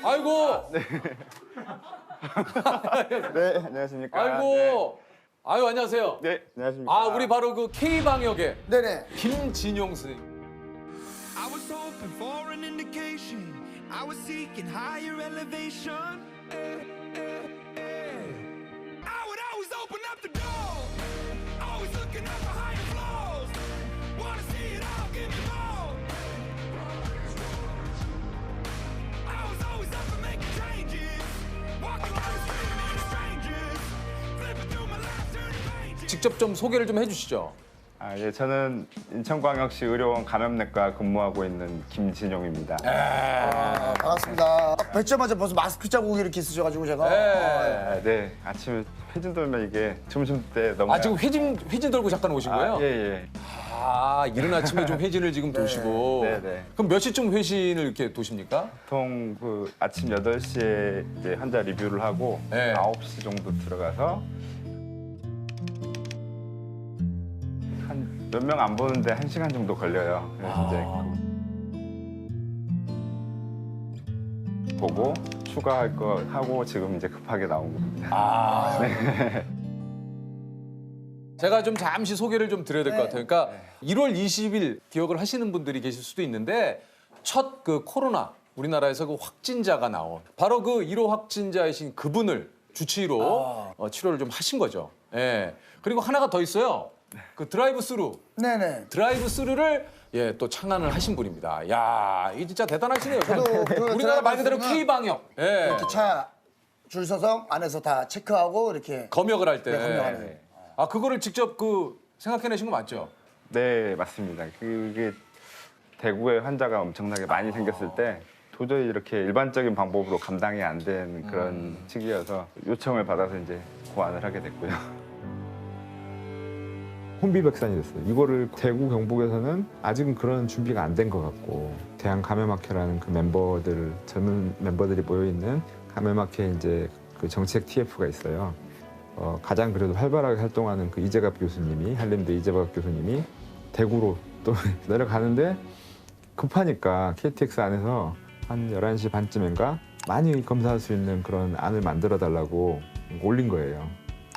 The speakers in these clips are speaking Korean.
아이고. 네, 안녕하십니까. 아이고. 아유, 안녕하세요. 네, 안녕하십니까. 아, 우리 바로 그 K방역의 네네. 김진용 선생님. I was hoping for an indication. I was seeking higher elevation. I would always open up the door. Always looking up for higher floors. Wanna see it all, give me more. I was always up for making changes. Walking around the street, meeting strangers. Flipping through my life, turning pages. 직접 좀 소개를 좀 해주시죠. 예, 저는 인천광역시 의료원 감염내과 근무하고 있는 김진용입니다. 반갑습니다. 뵙자마자 벌써 마스크 자국이 이렇게 있으셔가지고 제가. 네, 아침에 회진 돌면 이게 점심 때 너무. 아, 지금 회진 돌고 잠깐 오신 거예요? 예, 예. 아, 이른 아침에 좀 회진을 지금 도시고. 네, 네. 그럼 몇 시쯤 회진을 이렇게 도십니까? 보통 그 아침 8시에 이제 환자 리뷰를 하고 네. 9시 정도 들어가서 한 몇 명 안 보는데 1시간 정도 걸려요. 그래서 이제 보고 추가할 거 하고 지금 이제 급하게 나온 겁니다. 아. 제가 좀 잠시 소개를 좀 드려야 될 것 같아요. 그러니까 1월 20일 기억을 하시는 분들이 계실 수도 있는데 첫 그 코로나 우리나라에서 그 확진자가 나온 바로 그 1호 확진자이신 그분을 주치의로 치료를 좀 하신 거죠. 예. 그리고 하나가 더 있어요. 그 드라이브 스루. 네네. 드라이브 스루를 예, 또 창안을 하신 분입니다. 야, 이게 진짜 대단하시네요. 저도 그 우리나라 말 그대로 드라이브 K방역. 예. 이렇게 차 줄 서서 안에서 다 체크하고 이렇게. 검역을 할 때. 네, 검역하는. 아, 그거를 직접 그 생각해내신 거 맞죠? 네, 맞습니다. 그게 대구에 환자가 엄청나게 많이 생겼을 때 도저히 이렇게 일반적인 방법으로 감당이 안 되는 그런 시기여서 요청을 받아서 이제 고안을 하게 됐고요. 혼비백산이 됐어요. 이거를 대구 경북에서는 아직은 그런 준비가 안 된 것 같고 대한감염학회라는 그 멤버들 젊은 멤버들이 모여 있는 감염학회 이제 그 정책 TF가 있어요. 가장 그래도 활발하게 활동하는 그 이재갑 교수님이 한림대 이재갑 교수님이 대구로 또 내려가는데 급하니까 KTX 안에서 한 11시 반쯤인가 많이 검사할 수 있는 그런 안을 만들어 달라고 올린 거예요.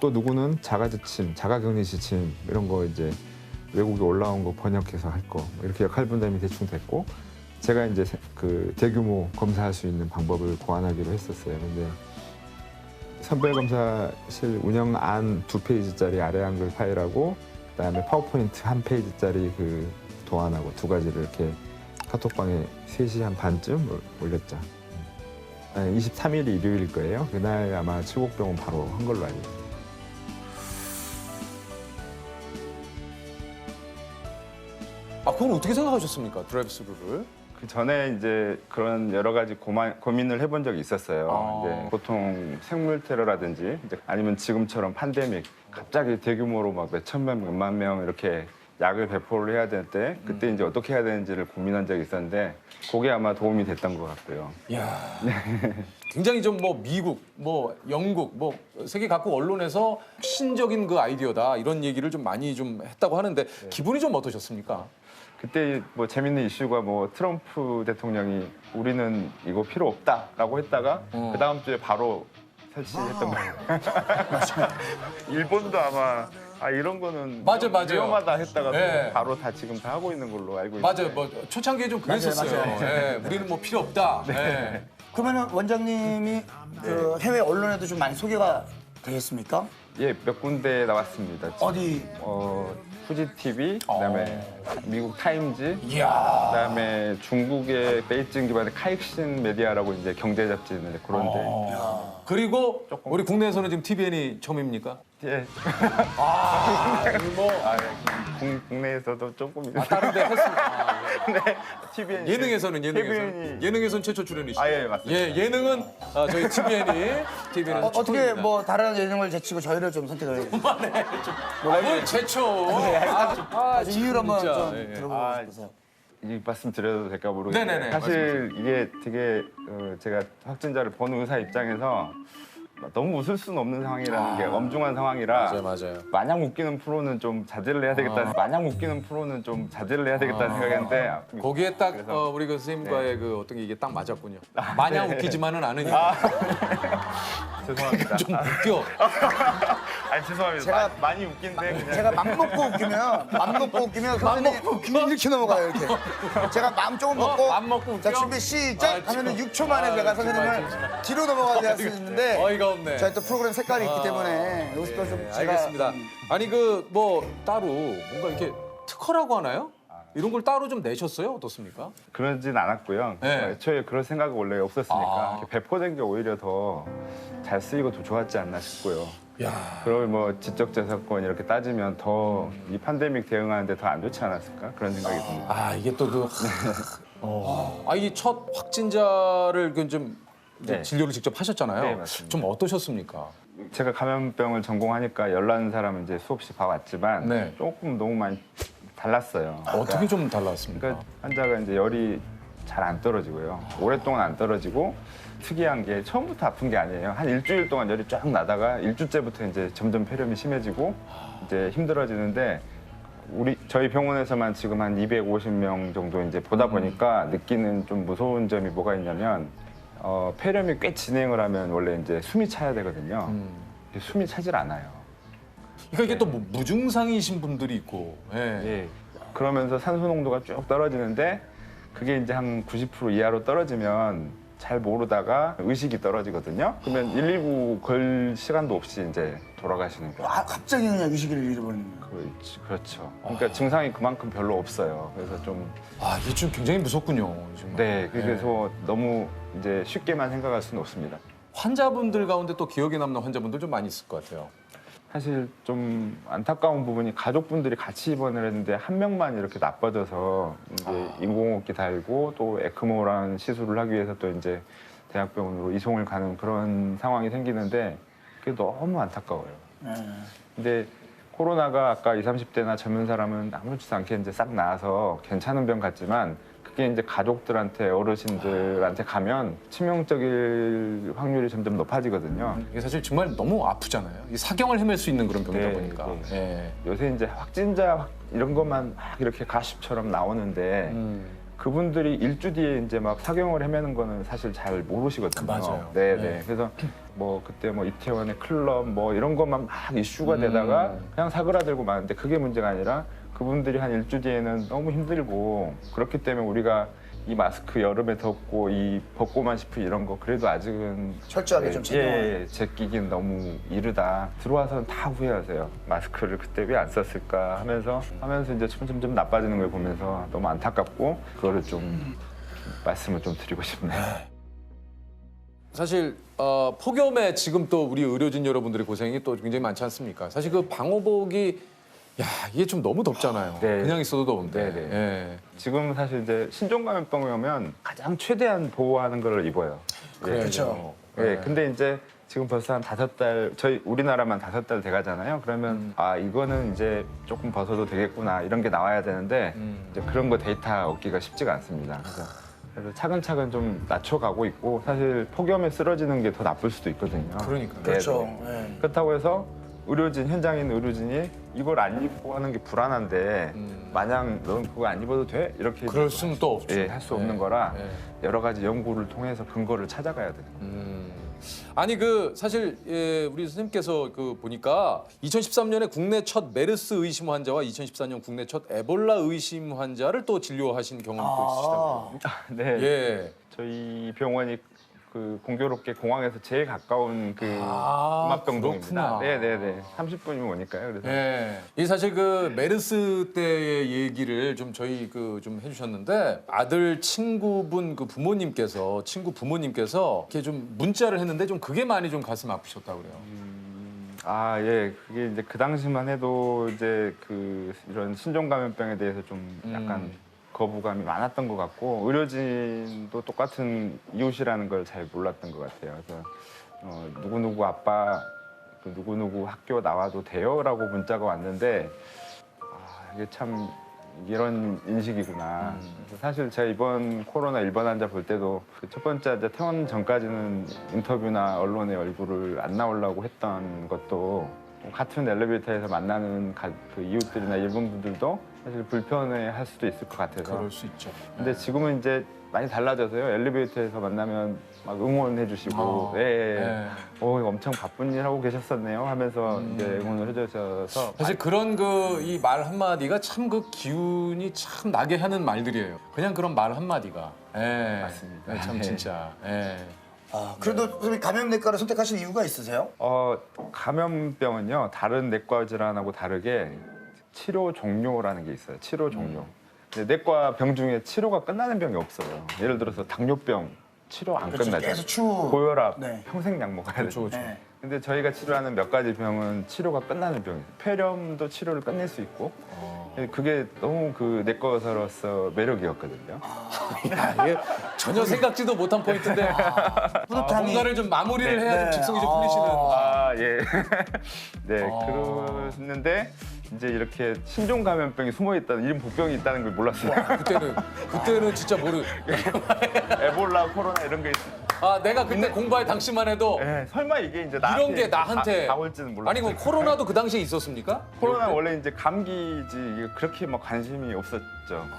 또 누구는 자가지침, 자가격리지침 이런 거 이제 외국에 올라온 거 번역해서 할 거 이렇게 역할 분담이 대충 됐고 제가 이제 그 대규모 검사할 수 있는 방법을 고안하기로 했었어요. 근데 선별검사실 운영안 2페이지짜리 아래 한글 파일하고 그다음에 파워포인트 1페이지짜리 그 도안하고 두 가지를 이렇게 카톡방에 3시 한 반쯤 올렸죠. 23일이 일요일일 거예요. 그날 아마 칠곡병원 바로 한 걸로 알고 있어요. 아, 그건 어떻게 생각하셨습니까? 드라이브 스루를. 그 전에 이제 그런 여러 가지 고민을 해본 적이 있었어요. 이제 보통 생물 테러라든지 이제 아니면 지금처럼 팬데믹 갑자기 대규모로 막 몇천 명, 몇만 명 이렇게 약을 배포를 해야 될 때 그때 이제 어떻게 해야 되는지를 고민한 적이 있었는데 그게 아마 도움이 됐던 것 같고요. 이야. 굉장히 좀 뭐 미국, 뭐 영국, 뭐 세계 각국 언론에서 신적인 그 아이디어다 이런 얘기를 좀 많이 좀 했다고 하는데 기분이 좀 어떠셨습니까? 그때 뭐 재밌는 이슈가 뭐 트럼프 대통령이 우리는 이거 필요 없다라고 했다가 그 다음 주에 바로 설치했던 거예요. 일본도 아마 이런 거는 맞아요. 위험하다 했다가 네. 바로 다 지금 다 하고 있는 걸로 알고 있는데. 맞아요. 뭐 초창기에 좀 그랬었어요. 맞아요. 예, 우리는 뭐 필요 없다. 예. 그러면 원장님이 그 해외 언론에도 좀 많이 소개가 되셨습니까? 예, 몇 군데 나왔습니다. 어디? 후지 TV, 그다음에 미국 타임즈, 이야. 그다음에 중국의 베이징 기반의 카익신 메디아라고 이제 경제 잡지인데 그런데. 그리고 우리 국내에서는 지금 TVN이 처음입니까? 예. 뭐 국내에서도 조금 다른 데 했습니다. 네, TVN 예능에서는 TVN 최초 출연이시죠? 예, 맞습니다. 예, 예능은 저희 TVN에서 어떻게 뭐 다른 예능을 제치고 저희를 좀 선택을 뭘 제초? 이유를 한번 진짜. 좀 예. 들어보고 싶어서. 이 말씀 드려도 될까 모르겠는데 네네네, 사실 이게 되게 제가 확진자를 보는 의사 입장에서 너무 웃을 수는 없는 상황이라는 게 엄중한 상황이라 맞아요. 마냥 웃기는 프로는 좀 자제를 해야 되겠다는 마냥 웃기는 프로는 좀 자제를 해야 되겠다는 생각했는데 거기에 딱 그래서- 우리 그 선생님과의 그 어떤 게 이게 딱 맞았군요. 마냥 웃기지만은 않으니까 죄송합니다. 좀 웃겨. 아니 죄송합니다. 제가- 많이 웃긴데 그냥 제가 맘 먹고 웃기면 선생님 이렇게 넘어가요 이렇게. 제가 마음 조금 먹고 맘 먹고 웃겨? 자 준비 시작 아, 하면은 참. 6초 만에 아, 제가 정말 선생님을 진짜. 뒤로 넘어가게 할 수 있는데 어이가 없네. 저희 또 프로그램 색깔이 있기 때문에 여기서 좀 제가 알겠습니다. 아니 그 뭐 따로 뭔가 이렇게 특허라고 하나요? 이런 걸 따로 좀 내셨어요? 어떻습니까? 그러진 않았고요. 네. 애초에 그럴 생각이 원래 없었으니까 아. 이렇게 배포된 게 오히려 더 잘 쓰이고 더 좋았지 않나 싶고요. 야, 그걸 뭐 지적재산권 이렇게 따지면 더 이 팬데믹 대응하는데 더 안 좋지 않았을까 그런 생각이 듭니다. 아 이게 또 그, 이 첫 확진자를 좀 네. 진료를 직접 하셨잖아요. 네, 맞습니다. 좀 어떠셨습니까? 제가 감염병을 전공하니까 열나는 사람은 이제 수없이 봐왔지만 네. 조금 너무 많이 달랐어요. 어떻게 좀 달랐습니까? 그러니까 환자가 이제 열이 잘 안 떨어지고요. 오랫동안 안 떨어지고 특이한 게 처음부터 아픈 게 아니에요. 한 일주일 동안 열이 쫙 나다가 일주째부터 이제 점점 폐렴이 심해지고 이제 힘들어지는데 저희 병원에서만 지금 한 250명 정도 이제 보다 보니까 느끼는 좀 무서운 점이 뭐가 있냐면 폐렴이 꽤 진행을 하면 원래 이제 숨이 차야 되거든요. 근데 숨이 차질 않아요. 그러니까 이게 또 뭐 무증상이신 분들이 있고, 예. 예. 그러면서 산소 농도가 쭉 떨어지는데 그게 이제 한 90% 이하로 떨어지면 잘 모르다가 의식이 떨어지거든요. 그러면 119 걸 시간도 없이 이제 돌아가시는 거예요. 갑자기 그냥 의식을 잃어버리는 거예요. 그렇죠. 그러니까 증상이 그만큼 별로 없어요. 그래서 좀 아 이게 좀 굉장히 무섭군요. 정말. 네, 그래서 너무 이제 쉽게만 생각할 수는 없습니다. 환자분들 가운데 또 기억에 남는 환자분들 좀 많이 있을 것 같아요. 사실 좀 안타까운 부분이 가족분들이 같이 입원을 했는데 한 명만 이렇게 나빠져서 이제 인공호흡기 달고 또 에크모라는 시술을 하기 위해서 또 이제 대학병원으로 이송을 가는 그런 상황이 생기는데 그게 너무 안타까워요. 근데 코로나가 아까 20, 30대나 젊은 사람은 아무렇지도 않게 이제 싹 나아서 괜찮은 병 같지만 그게 이제 가족들한테 어르신들한테 가면 치명적일 확률이 점점 높아지거든요. 이게 사실 정말 너무 아프잖아요. 이 사경을 헤맬 수 있는 그런 병이다 네, 보니까. 네. 예. 요새 이제 확진자 이런 것만 막 이렇게 가십처럼 나오는데 그분들이 일주 뒤에 이제 막 사경을 헤매는 거는 사실 잘 모르시거든요. 맞아요. 네, 네. 네. 그래서 뭐 그때 뭐 이태원의 클럽 뭐 이런 것만 막 이슈가 되다가 그냥 사그라들고 마는데 그게 문제가 아니라 그분들이 한 일주 뒤에는 너무 힘들고 그렇기 때문에 우리가 이 마스크 여름에 덥고 이 벗고만 싶은 이런 거 그래도 아직은 철저하게 좀 예, 제끼긴 너무 이르다. 들어와서는 다 후회하세요. 마스크를 그때 왜 안 썼을까 하면서 이제 점점 나빠지는 걸 보면서 너무 안타깝고 그거를 좀 말씀을 좀 드리고 싶네요. 사실 폭염에 지금 또 우리 의료진 여러분들의 고생이 또 굉장히 많지 않습니까? 사실 그 방호복이 이게 좀 너무 덥잖아요. 네. 그냥 있어도 더운데. 네, 네. 예. 지금 사실 이제 신종감염병이 오면 가장 최대한 보호하는 걸 입어요. 그렇죠. 예, 근데 이제 지금 벌써 한 5달, 저희 우리나라만 5달 돼가잖아요. 그러면 이거는 이제 조금 벗어도 되겠구나 이런 게 나와야 되는데 이제 그런 거 데이터 얻기가 쉽지가 않습니다. 그래서 차근차근 좀 낮춰가고 있고 사실 폭염에 쓰러지는 게 더 나쁠 수도 있거든요. 그러니까요. 그렇죠. 네. 예. 그렇다고 해서 현장에 있는 의료진이 이걸 안 입고 하는 게 불안한데 마냥 넌 그거 안 입어도 돼? 이렇게 그럴 수는 또 없죠. 예, 할 수 없는 예. 거라 예. 여러 가지 연구를 통해서 근거를 찾아가야 돼요. 아니 그 사실 우리 선생님께서 그 보니까 2013년에 국내 첫 메르스 의심 환자와 2014년 국내 첫 에볼라 의심 환자를 또 진료하신 경험도 있으시다고요. 네. 예. 저희 병원이 그 공교롭게 공항에서 제일 가까운 그 아, 음압병동입니다. 그렇구나. 네네네. 30분이면 오니까요. 그래서 예. 이 사실 그 메르스 때의 얘기를 좀 저희 그 좀 해주셨는데 아들 친구분 그 친구 부모님께서 이렇게 좀 문자를 했는데 좀 그게 많이 좀 가슴 아프셨다고 그래요. 예. 그게 이제 그 당시만 해도 이제 그 이런 신종감염병에 대해서 좀 약간 거부감이 많았던 것 같고 의료진도 똑같은 이웃이라는 걸 잘 몰랐던 것 같아요. 그래서 누구누구 아빠 그 누구누구 학교 나와도 돼요라고 문자가 왔는데 이게 참 이런 인식이구나. 그래서 사실 제가 이번 코로나 일반 환자 볼 때도 그 첫 번째 환자 퇴원 전까지는 인터뷰나 언론에 얼굴을 안 나오려고 했던 것도 같은 엘리베이터에서 만나는 그 이웃들이나 일본 분들도 사실 불편해할 수도 있을 것 같아서. 그럴 수 있죠. 근데 지금은 이제 많이 달라져서요. 엘리베이터에서 만나면 막 응원해 주시고, 네. 엄청 바쁜 일 하고 계셨었네요 하면서 이제 응원을 해주셔서 사실 그런 그 이 말 한마디가 참 그 기운이 참 나게 하는 말들이에요. 그냥 그런 말 한마디가. 예. 맞습니다. 예, 참 네. 진짜. 예. 그래도 선생님 감염내과를 선택하신 이유가 있으세요? 감염병은요 다른 내과 질환하고 다르게 치료 종료라는 게 있어요. 치료 종료. 근데 내과 병 중에 치료가 끝나는 병이 없어요. 예를 들어서 당뇨병 치료 안 그렇죠. 끝나죠. 계속 추. 고혈압 네. 평생 약 먹어야 되죠. 네. 근데 저희가 치료하는 몇 가지 병은 치료가 끝나는 병이에요. 폐렴도 치료를 끝낼 수 있고 그게 너무 그 내과 의사로서 매력이었거든요. 이게 전혀 생각지도 못한 포인트인데 뿌듯함이. 뭔가를 좀 마무리를 해야 좀 네. 직성이 좀 풀리시는. 예. 네, 그러는데 이제 이렇게 신종 감염병이 숨어 있다는 이런 복병이 있다는 걸 몰랐어요. 그때는 진짜 에볼라, 코로나 이런 게 있어요. 내가 그때 공부할 당시만 해도 네, 설마 이게 이제 나한테 이런 게 나한테 다 올지는 몰랐어요. 아니 그 코로나도 그 당시에 있었습니까? 코로나 원래 이제 감기지 이게 그렇게 막 관심이 없었죠.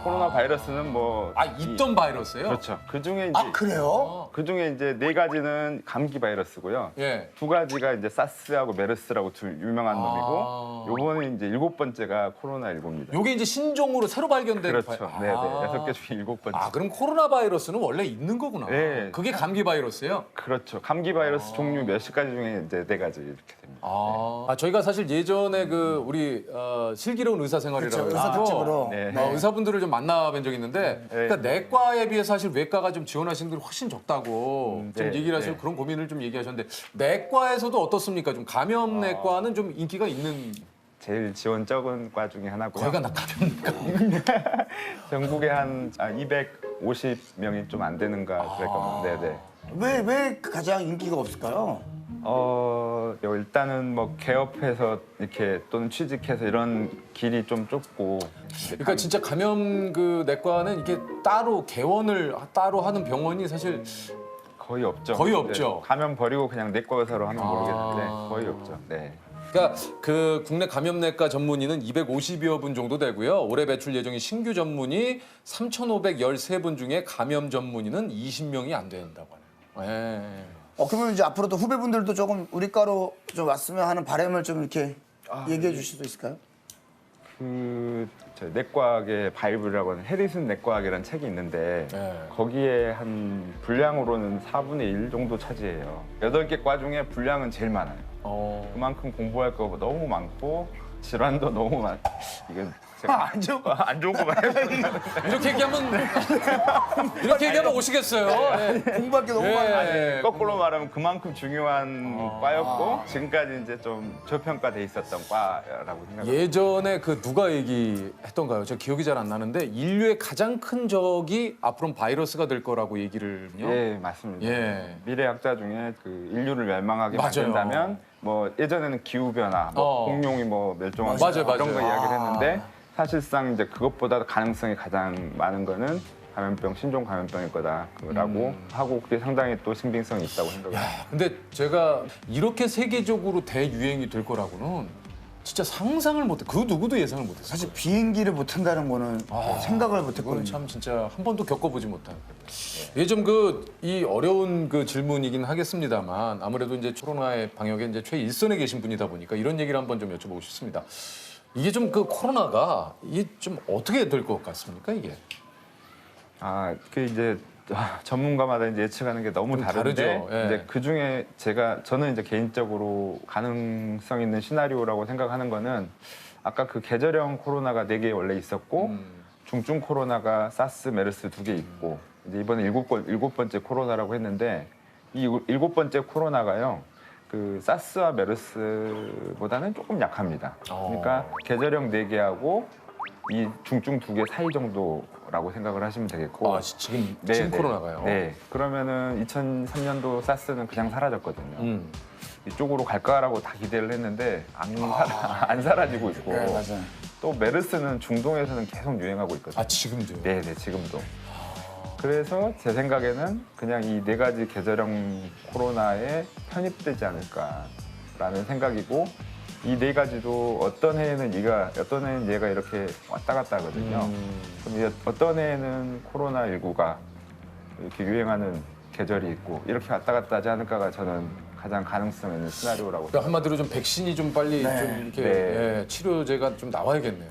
코로나 바이러스는 뭐 있던 바이러스예요? 그렇죠. 그 중에 이제 그래요? 그 중에 이제 4가지는 감기 바이러스고요. 예. 2가지가 이제 사스하고 메르스라고 둘 유명한 놈이고 요번에 이제 7번째가 코로나19입니다. 요게 이제 신종으로 새로 발견된 그렇죠. 네, 6개 중에 7번째. 그럼 코로나 바이러스는 원래 있는 거구나. 네. 그게 감기 바이러스예요? 그렇죠. 감기 바이러스 종류 몇십 가지 중에 이제 4가지 이렇게 됩니다. 저희가 사실 예전에 그 우리 슬기로운 의사생활이라고 그렇죠. 해서 의사 특집으로. 네. 의사분들을 좀 만나뵌 적이 있는데 그러니까 내과에 비해 사실 외과가 좀 지원하시는 분들이 훨씬 적다고 좀 네, 얘기를 하시고 네. 그런 고민을 좀 얘기하셨는데 내과에서도 어떻습니까? 좀 감염내과는 좀 인기가 있는 제일 지원 적은 과 중에 하나고요. 거기가 나 감염내과. 전국에 한 250명이 좀 안 되는가 그럴 겁니다. 네네. 왜 가장 인기가 없을까요? 일단은 뭐 개업해서 이렇게 또는 취직해서 이런 길이 좀 좁고. 그러니까 진짜 감염 그 내과는 이게 따로 개원을 따로 하는 병원이 사실 거의 없죠. 거의 없죠. 네, 가면 버리고 그냥 내과 의사로 하면 모르겠는데 아. 거의 없죠. 네. 그러니까 그 국내 감염내과 전문의는 250여 분 정도 되고요. 올해 배출 예정인 신규 전문의 3,513분 중에 감염 전문의는 20명이 안 된다고 하네요. 예. 그러면 이제 앞으로도 후배분들도 조금 우리 과로 좀 왔으면 하는 바람을 좀 이렇게 얘기해 주실 수 있을까요? 저희 내과학의 바이블이라고 하는 해리슨 내과학이라는 책이 있는데 네. 거기에 한 분량으로는 4분의 1 정도 차지해요. 8개 과 중에 분량은 제일 많아요. 그만큼 공부할 거가 너무 많고 질환도 너무 많. 이건 제가 안 좋은 안 좋은 거 많아요. 이렇게 얘기하면 오시겠어요. 예. 공부할 게 너무 많아요. 예. 거꾸로 말하면 그만큼 중요한 과였고 지금까지 이제 좀 저평가돼 있었던 과라고 생각합니다. 예전에 그 누가 얘기했던가요? 저 기억이 잘 안 나는데 인류의 가장 큰 적이 앞으로는 바이러스가 될 거라고 얘기를요. 예, 맞습니다. 예. 미래학자 중에 그 인류를 멸망하게 맞아요. 만든다면 뭐 예전에는 기후 변화, 뭐 공룡이 뭐 멸종한 맞아요, 이런 맞아요. 거 이야기를 했는데 사실상 이제 그것보다 가능성이 가장 많은 거는 감염병, 신종 감염병일 거다라고 하고 그게 상당히 또 신빙성이 있다고 생각합니다. 근데 제가 이렇게 세계적으로 대유행이 될 거라고는 진짜 상상을 못해. 그 누구도 예상을 못했어요. 사실 비행기를 못 탄다는 거는 생각을 못 그건 했거든요. 참 진짜 한 번도 겪어보지 못한. 이게 좀 이 어려운 그 질문이긴 하겠습니다만 아무래도 이제 코로나의 방역에 이제 최일선에 계신 분이다 보니까 이런 얘기를 한번 좀 여쭤보고 싶습니다. 이게 좀 그 코로나가 이게 좀 어떻게 될 것 같습니까 이게? 그 이제 전문가마다 이제 예측하는 게 너무 다른데 다르죠. 예. 이제 그 중에 저는 이제 개인적으로 가능성 있는 시나리오라고 생각하는 거는 아까 그 계절형 코로나가 4개 원래 있었고 중증 코로나가 사스, 메르스 2개 있고 이제 이번에 7번째 코로나라고 했는데 이 7번째 코로나가요. 그 사스와 메르스보다는 조금 약합니다. 그러니까 계절형 4개하고 이 중증 2개 사이 정도라고 생각을 하시면 되겠고. 지금 네. 코로나가요? 네. 그러면은 2003년도 사스는 그냥 사라졌거든요. 이쪽으로 갈 거라고 다 기대를 했는데 안 사라지고 있고. 네, 맞아요. 또 메르스는 중동에서는 계속 유행하고 있거든요. 아 지금도요? 네네, 지금도. 그래서 제 생각에는 그냥 이 네 가지 계절형 코로나에 편입되지 않을까라는 생각이고, 이 네 가지도 어떤 해에는 어떤 해는 얘가 이렇게 왔다 갔다 하거든요. 그럼 어떤 해에는 코로나19가 이렇게 유행하는 계절이 있고 이렇게 왔다 갔다 하지 않을까가 저는 가장 가능성 있는 시나리오라고 그러니까 생각합니다. 한마디로 좀 백신이 좀 빨리 네. 좀 이렇게 네. 예, 치료제가 좀 나와야겠네요.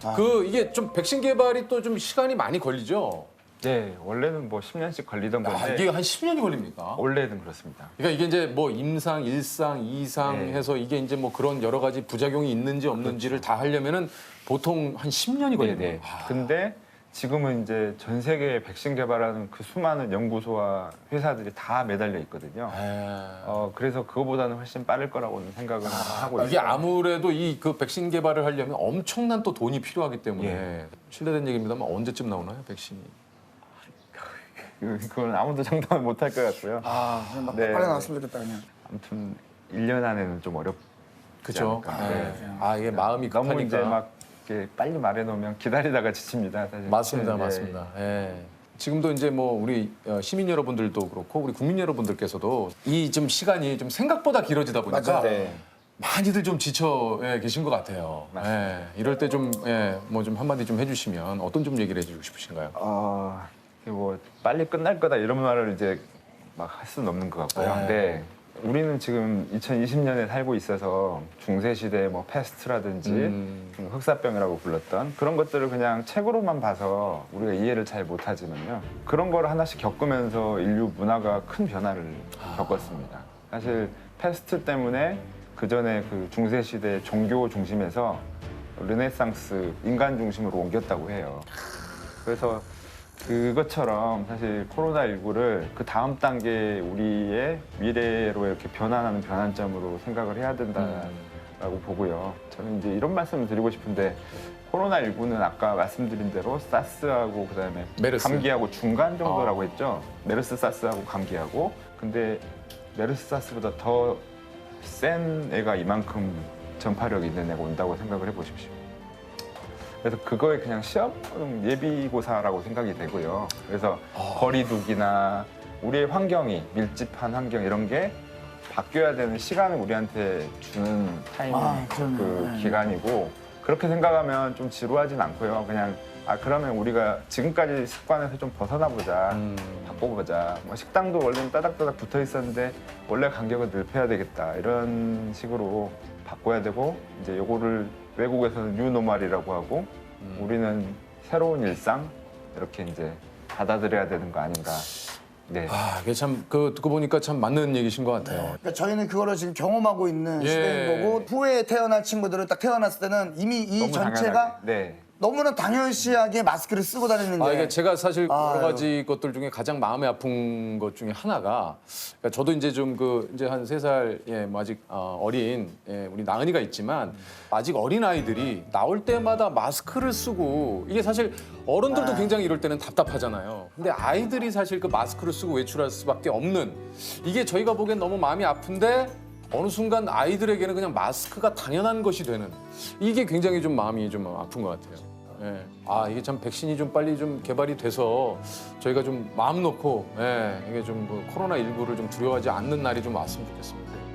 아. 이게 좀 백신 개발이 또 좀 시간이 많이 걸리죠. 네, 원래는 뭐 10년씩 걸리던 아, 건데 이게 한 10년이 걸립니까? 원래는 그렇습니다. 그러니까 이게 이제 뭐 임상, 1상, 2상 네. 해서 이게 이제 뭐 그런 여러 가지 부작용이 있는지 없는지를 다 하려면은 보통 한 10년이 걸리네요. 네네. 근데 지금은 이제 전 세계에 백신 개발하는 그 수많은 연구소와 회사들이 다 매달려 있거든요. 그래서 그거보다는 훨씬 빠를 거라고는 생각은 하고 있어요. 이게 아무래도 이 그 백신 개발을 하려면 엄청난 또 돈이 필요하기 때문에 예. 실례된 얘기입니다만 언제쯤 나오나요, 백신이? 그건 아무도 장담을 못 할 것 같고요. 아, 그냥 막 네. 빨리 나왔으면 좋겠다 그냥. 아무튼 1년 안에는 좀 어렵지 그죠? 않을까. 네. 네. 아 이게 마음이 급하니까. 너무 이제 막 이렇게 빨리 말해놓으면 기다리다가 지칩니다. 사실. 맞습니다, 네. 맞습니다. 예. 지금도 이제 뭐 우리 시민 여러분들도 그렇고 우리 국민 여러분들께서도 이 좀 시간이 좀 생각보다 길어지다 보니까 맞아요. 네. 많이들 좀 지쳐 계신 것 같아요. 예. 이럴 때 좀 뭐 좀 한마디 좀 해주시면 어떤 좀 얘기를 해주고 싶으신가요? 뭐 빨리 끝날 거다 이런 말을 이제 막 할 수는 없는 것 같고요. 네. 근데 우리는 지금 2020년에 살고 있어서 중세 시대 뭐 패스트라든지 흑사병이라고 불렀던 그런 것들을 그냥 책으로만 봐서 우리가 이해를 잘 못하지만요. 그런 걸 하나씩 겪으면서 인류 문화가 큰 변화를 겪었습니다. 사실 패스트 때문에 그 전에 그 중세 시대 종교 중심에서 르네상스 인간 중심으로 옮겼다고 해요. 그래서 그것처럼 사실 코로나19를 그 다음 단계 우리의 미래로 이렇게 변환하는 변환점으로 생각을 해야 된다라고 보고요. 저는 이제 이런 말씀을 드리고 싶은데 코로나19는 아까 말씀드린 대로 사스하고 그다음에 메르스. 감기하고 중간 정도라고 했죠. 메르스, 사스하고 감기하고. 근데 메르스, 사스보다 더 센 애가 이만큼 전파력이 있는 애가 온다고 생각을 해보십시오. 그래서 그거에 그냥 시험 예비고사라고 생각이 되고요. 그래서 거리두기나 우리의 환경이 밀집한 환경 이런 게 바뀌어야 되는 시간을 우리한테 주는 타이밍 그럼요. 그 네. 기간이고 그렇게 생각하면 좀 지루하진 않고요. 그냥 그러면 우리가 지금까지 습관에서 좀 벗어나 보자, 바꿔보자. 뭐 식당도 원래는 따닥따닥 붙어 있었는데 원래 간격을 넓혀야 되겠다 이런 식으로 바꿔야 되고 이제 요거를 외국에서는 뉴노멀이라고 하고 우리는 새로운 일상 이렇게 이제 받아들여야 되는 거 아닌가. 네. 이게 참 듣고 보니까 참 맞는 얘기신 것 같아요. 그러니까 저희는 그거를 지금 경험하고 있는 예. 시대인 거고 후에 태어날 친구들은 딱 태어났을 때는 이미 이 너무 전체가 당연하게. 네. 너무나 당연시하게 마스크를 쓰고 다니는 게 이게 제가 사실 여러 아유. 가지 것들 중에 가장 마음이 아픈 것 중에 하나가 그러니까 저도 이제 좀 이제 한 3살 뭐 아직 어린 우리 나은이가 있지만 아직 어린 아이들이 나올 때마다 마스크를 쓰고 이게 사실 어른들도 굉장히 이럴 때는 답답하잖아요. 근데 아이들이 사실 그 마스크를 쓰고 외출할 수밖에 없는 이게 저희가 보기엔 너무 마음이 아픈데 어느 순간 아이들에게는 그냥 마스크가 당연한 것이 되는 이게 굉장히 좀 마음이 좀 아픈 것 같아요. 예. 이게 참 백신이 좀 빨리 좀 개발이 돼서 저희가 좀 마음 놓고 이게 좀 코로나19를 좀 두려워하지 않는 날이 좀 왔으면 좋겠습니다.